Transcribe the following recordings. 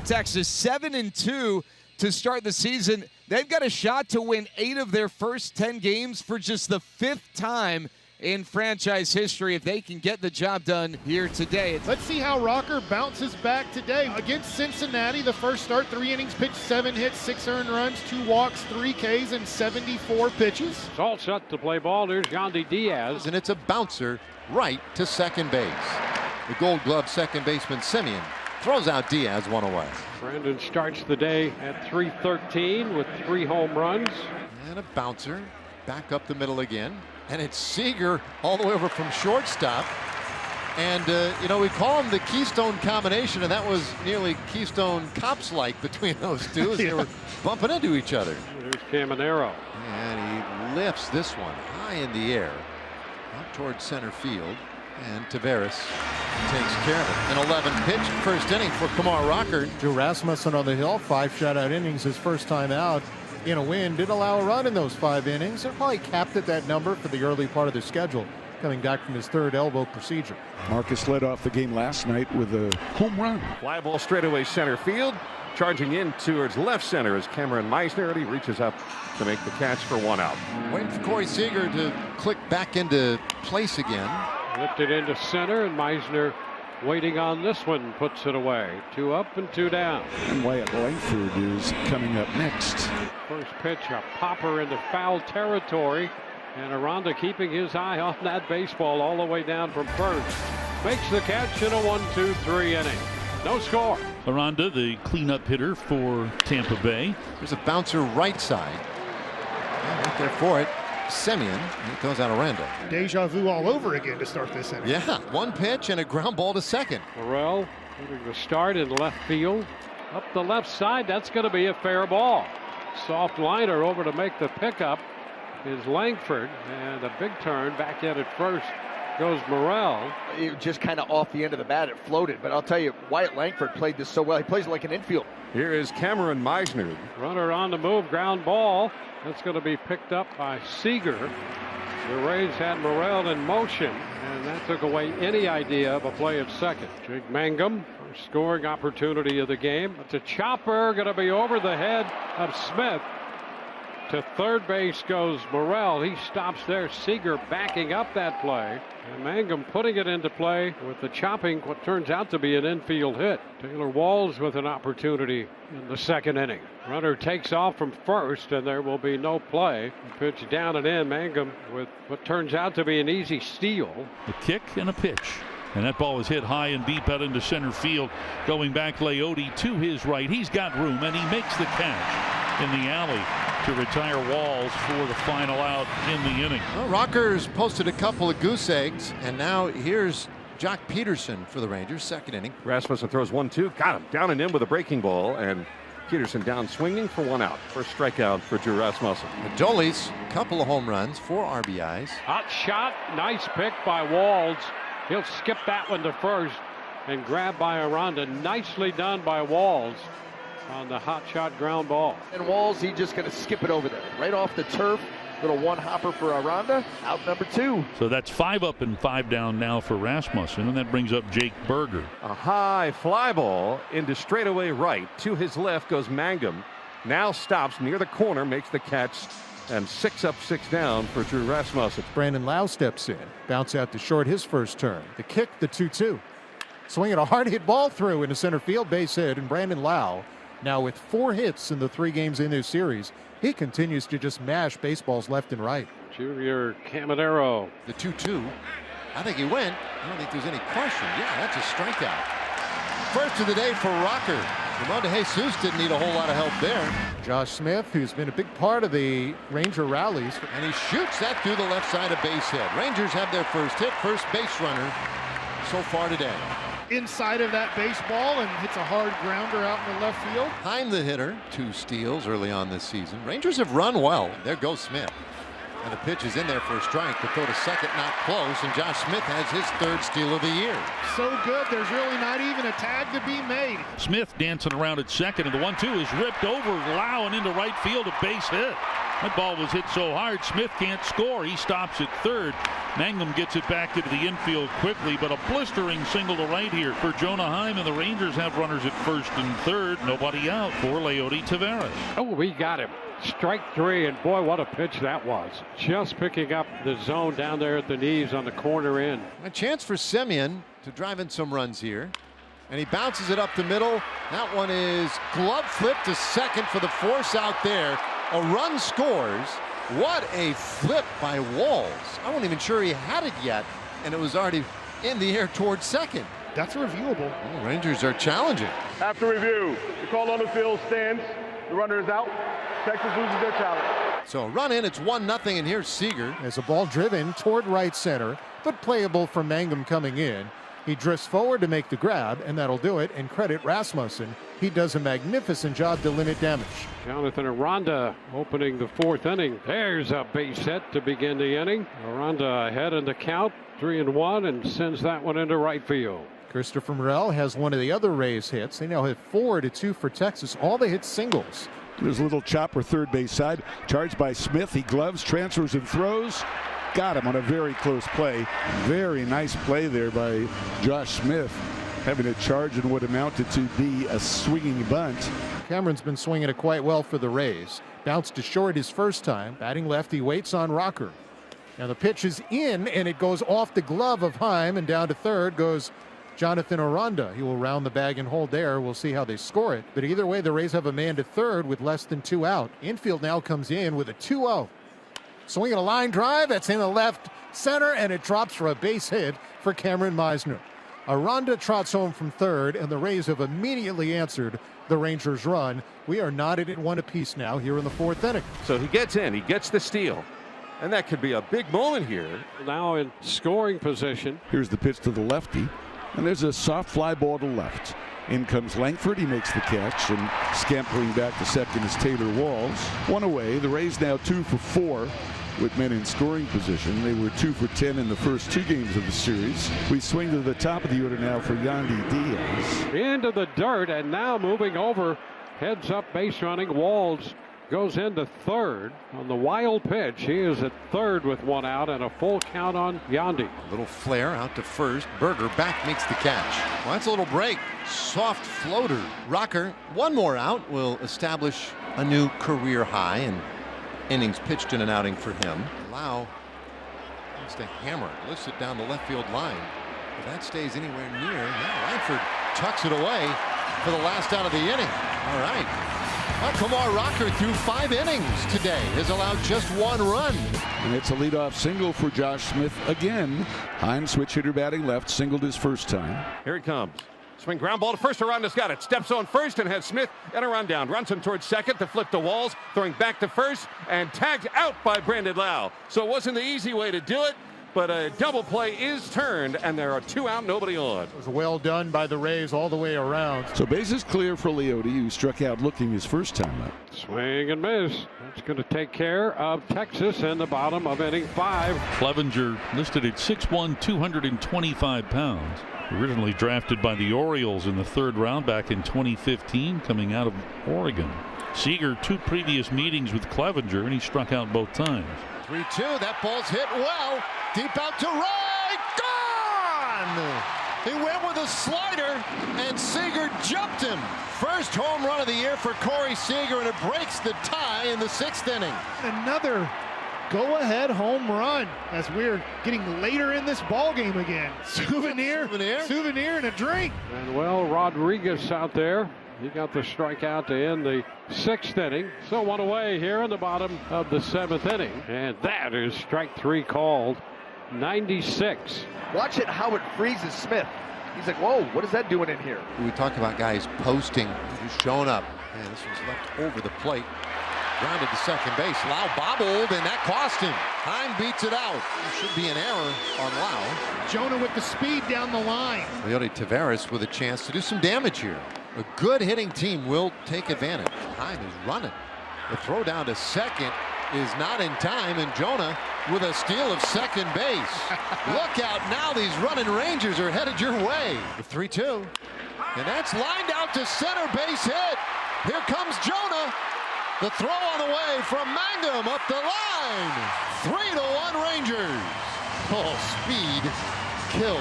Texas 7-2 to start the season. They've got a shot to win 8 of their first 10 games for just the 5th time in franchise history if they can get the job done here today. Let's see how Rocker bounces back today. Against Cincinnati, the first start, 3 innings pitched, 7 hits, 6 earned runs, 2 walks, 3 Ks, and 74 pitches. It's all set to play ball. There's Yandy Diaz. And it's a bouncer right to second base. The Gold Glove second baseman Semien throws out Diaz, 1 away. Brandon starts the day at .313 with 3 home runs. And a bouncer back up the middle again. And it's Seager all the way over from shortstop. And, you know, we call them the Keystone combination, and that was nearly Keystone Cops-like between those two as they were bumping into each other. There's Caminero. And he lifts this one high in the air out towards center field. And Tavares takes care of it. An 11-pitch first inning for Kumar Rocker. Drew Rasmussen on the hill, 5 shutout innings, his first time out in a win. Did allow a run in those 5 innings. They're probably capped at that number for the early part of the schedule, coming back from his 3rd elbow procedure. Marcus led off the game last night with a home run. Fly ball straightaway center field. Charging in towards left center is Cameron Meisner, and he reaches up to make the catch for 1 out. Waiting for Corey Seager to click back into place again. Lifted into center, and Meisner waiting on this one, puts it away. 2 up and 2 down. And Wyatt Langford is coming up next. First pitch, a popper into foul territory, and Aranda keeping his eye on that baseball all the way down from first. Makes the catch in a 1-2-3 inning. No score. Aranda, the cleanup hitter for Tampa Bay. There's a bouncer right side. Right there for it. Semien, he throws out Aranda. Deja vu all over again to start this inning. Yeah, 1 pitch and a ground ball to second. Morel getting the start in left field. Up the left side, that's going to be a fair ball. Soft liner over to make the pickup is Langford, and a big turn back in at first goes Morel. It just kind of off the end of the bat, it floated. But I'll tell you, Wyatt Langford played this so well. He plays like an infield. Here is Cameron Meisner. Runner on the move, ground ball. That's going to be picked up by Seager. The Rays had Morel in motion, and that took away any idea of a play at second. Jake Mangum, first scoring opportunity of the game. It's a chopper, going to be over the head of Smith. To third base goes Morel. He stops there. Seager backing up that play. And Mangum putting it into play with the chopping, what turns out to be an infield hit. Taylor Walls with an opportunity in the 2nd inning. Runner takes off from first, and there will be no play. Pitch down and in. Mangum with what turns out to be an easy steal. A kick and a pitch. And that ball is hit high and deep out into center field. Going back, Leote to his right. He's got room, and he makes the catch in the alley to retire Walls for the final out in the inning. Well, Rockers posted a couple of goose eggs, and now here's Jock Peterson for the Rangers, 2nd inning. Rasmussen throws 1-2, got him down and in with a breaking ball, and Peterson down swinging for 1 out. First strikeout for Drew Rasmussen. Adolis, couple of home runs, 4 RBIs. Hot shot, nice pick by Walls. He'll skip that one to first and grab by Aranda. Nicely done by Walls on the hot shot ground ball. And Walls, he's just going to skip it over there. Right off the turf. Little 1-hopper for Aranda. Out number 2. So that's 5 up and 5 down now for Rasmussen, and that brings up Jake Berger. A high fly ball into straightaway right. To his left goes Mangum. Now stops near the corner, makes the catch, and 6 up, 6 down for Drew Rasmussen. Brandon Lau steps in. Bounce out to short his first turn. The kick, the 2-2. Swinging a hard hit ball through into center field, base hit, and Brandon Lau, now with 4 hits in the 3 games in this series, he continues to just mash baseballs left and right. Junior Caminero. The 2-2. I think he went. I don't think there's any question. Yeah, that's a strikeout. First of the day for Rocker. Ramon de Jesus didn't need a whole lot of help there. Josh Smith, who's been a big part of the Ranger rallies. And he shoots that through the left side of base hit. Rangers have their first hit, first base runner so far today. Inside of that baseball and hits a hard grounder out in the left field. Behind the hitter, 2 steals early on this season. Rangers have run well. There goes Smith. And the pitch is in there for a strike. The throw to second, not close. And Josh Smith has his 3rd steal of the year. So good, there's really not even a tag to be made. Smith dancing around at second, and the 1-2 is ripped over Lau and into right field, a base hit. That ball was hit so hard, Smith can't score. He stops at third. Mangum gets it back into the infield quickly, but a blistering single to right here for Jonah Heim, and the Rangers have runners at first and third. Nobody out for Leody Taveras. Oh, we got him. Strike three, and boy, what a pitch that was. Just picking up the zone down there at the knees on the corner end. A chance for Semien to drive in some runs here. And he bounces it up the middle. That one is glove flip to second for the force out there. A run scores. What a flip by Walls. I wasn't even sure he had it yet, and it was already in the air towards second. That's reviewable. The Rangers are challenging. After review, the call on the field stands. The runner is out. Texas loses their challenge. So a run in, it's 1-0, and here's Seager. As a ball driven toward right center, but playable for Mangum coming in. He drifts forward to make the grab, and that'll do it. And credit Rasmussen. He does a magnificent job to limit damage. Jonathan Aranda opening the fourth inning. There's a base hit to begin the inning. Aranda ahead in the count, 3-1, and sends that one into right field. Christopher Morel has one of the other Rays hits. They now have 4-2 for Texas. All the hits singles. There's a little chopper third base side. Charged by Smith. He gloves, transfers, and throws. Got him on a very close play. Very nice play there by Josh Smith, having a charge in what amounted to be a swinging bunt. Cameron's been swinging it quite well for the Rays. Bounced to short his first time. Batting left, he waits on Rocker. Now the pitch is in, and it goes off the glove of Heim, and down to third goes Jonathan Aranda. He will round the bag and hold there. We'll see how they score it. But either way, the Rays have a man to third with less than 2 out. Infield now comes in with a 2-0. Swinging a line drive. That's in the left center, and it drops for a base hit for Cameron Meisner. Aranda trots home from third, and the Rays have immediately answered the Rangers' run. We are knotted at 1 apiece now here in the fourth inning. So he gets in, he gets the steal. And that could be a big moment here. Now in scoring position. Here's the pitch to the lefty. And there's a soft fly ball to left. In comes Langford. He makes the catch, and scampering back to second is Taylor Walls. One away. The Rays now 2 for 4 with men in scoring position. They were 2 for 10 in the first 2 games of the series. We swing to the top of the order now for Yandy Diaz. Into the dirt, and now moving over. Heads up base running. Walls goes into third on the wild pitch. He is at third with 1 out and a full count on Yandy. A little flare out to first. Berger back makes the catch. Well, that's a little break. Soft floater. Rocker, 1 more out, will establish a new career high in innings pitched in an outing for him. Lau wants to hammer, lifts it down the left field line. If that stays anywhere near, now Langford tucks it away for the last out of the inning. All right. Well, Kumar Rocker through 5 innings today has allowed just 1 run. And it's a leadoff single for Josh Smith again. Heim, switch hitter batting left, singled his first time. Here it comes. Swing ground ball to first. Aranda's got it. Steps on first and has Smith and a run down. Runs him towards second to flip to Walls. Throwing back to first and tagged out by Brandon Lau. So it wasn't the easy way to do it, but a double play is turned, and there are 2 out, nobody on. It was well done by the Rays all the way around. So bases clear for Leody, who struck out looking his first time up. Swing and miss. That's going to take care of Texas in the bottom of inning 5. Clevenger listed at 6'1", 225 pounds. Originally drafted by the Orioles in the 3rd round back in 2015, coming out of Oregon. Seager 2 previous meetings with Clevenger, and he struck out both times. 3-2. That ball's hit well. Deep out to right. Gone! He went with a slider, and Seager jumped him. First home run of the year for Corey Seager, and it breaks the tie in the 6th inning. Another go-ahead home run as we're getting later in this ball game again. Souvenir and a drink. And well, Rodriguez out there. He got the strikeout to end the 6th inning. So 1 away here in the bottom of the 7th inning. And that is strike 3 called. 96. Watch it how it freezes Smith. He's like, whoa, what is that doing in here? We talk about guys posting, just showing up. And this was left over the plate. Grounded to second base. Lau bobbled, and that cost him. Heim beats it out. There should be an error on Lau. Jonah with the speed down the line. Leody Taveras with a chance to do some damage here. A good hitting team will take advantage. Heim is running. The throw down to second is not in time, and Jonah with a steal of second base. Look out now, these running Rangers are headed your way. The 3-2, and that's lined out to center base hit. Here comes Jonah. The throw on the way from Mangum up the line. 3-1 Rangers. Oh, speed kills.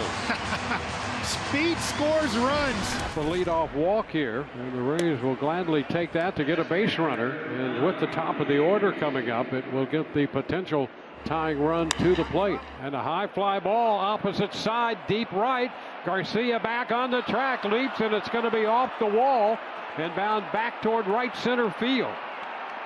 Speed scores runs. The leadoff walk here, and the Rays will gladly take that to get a base runner. And with the top of the order coming up, it will get the potential tying run to the plate. And a high fly ball opposite side, deep right. Garcia back on the track, leaps, and it's going to be off the wall and bound back toward right center field.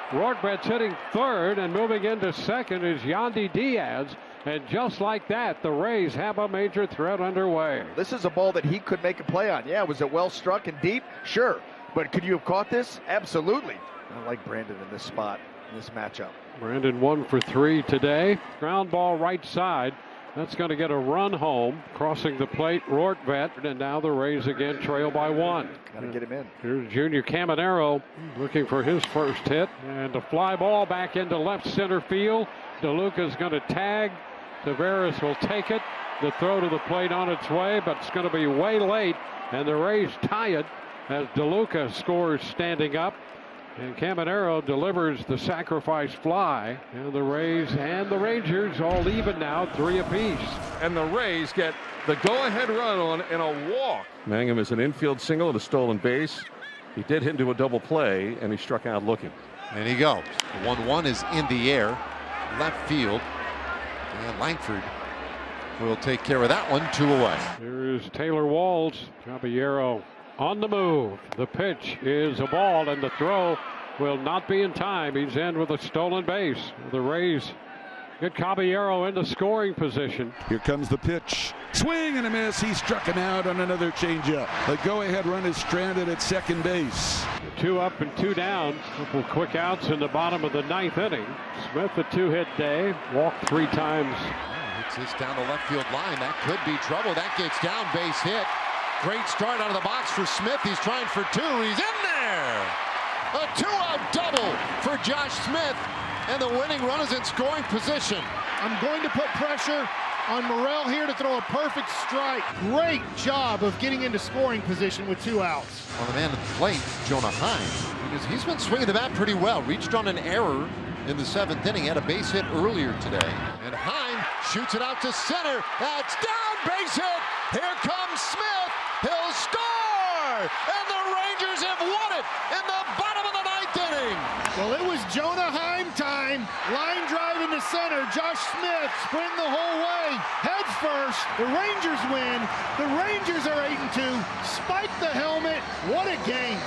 Rortvedt's hitting third, and moving into second is Yandy Diaz. And just like that, the Rays have a major threat underway. This is a ball that he could make a play on. Yeah, was it well struck and deep? Sure. But could you have caught this? Absolutely. I like Brandon in this spot, in this matchup. Brandon 1 for 3 today. Ground ball right side. That's going to get a run home. Crossing the plate, Rortvedt. And now the Rays again trail by 1. Got to get him in. Here's Junior Caminero looking for his first hit. And a fly ball back into left center field. DeLuca's going to tag. Taveras will take it. The throw to the plate on its way, but it's going to be way late. And the Rays tie it as DeLuca scores standing up. And Caminero delivers the sacrifice fly. And the Rays and the Rangers all even now, 3 apiece. And the Rays get the go-ahead run on in a walk. Mangum is an infield single at a stolen base. He did hit into a double play, and he struck out looking. And he goes. The 1-1 is in the air. Left field. And Langford will take care of that one. 2 away. Here is Taylor Walls. Caballero on the move. The pitch is a ball, and the throw will not be in time. He's in with a stolen base. The Rays get Caballero into scoring position. Here comes the pitch. Swing and a miss. He struck him out on another changeup. The go-ahead run is stranded at second base. 2 up and 2 down. Couple quick outs in the bottom of the 9th inning. Smith a 2-hit day. Walked 3 times. Hits this down the left field line. That could be trouble. That gets down, base hit. Great start out of the box for Smith. He's trying for 2. He's in there. A 2-out double for Josh Smith. And the winning run is in scoring position. I'm going to put pressure on Morel here to throw a perfect strike. Great job of getting into scoring position with 2 outs. On the man at the plate, Jonah Heim, because he's been swinging the bat pretty well. Reached on an error in the 7th inning. Had a base hit earlier today. And Heim shoots it out to center. That's down, base hit. Here comes Smith. He'll score! And the Rangers have won it in the bottom of the 9th inning. Well, it was Jonah Heim time. Line drive into center. Josh Smith sprint the whole way. Head first. The Rangers win. The Rangers are 8-2. Spike the helmet. What a game.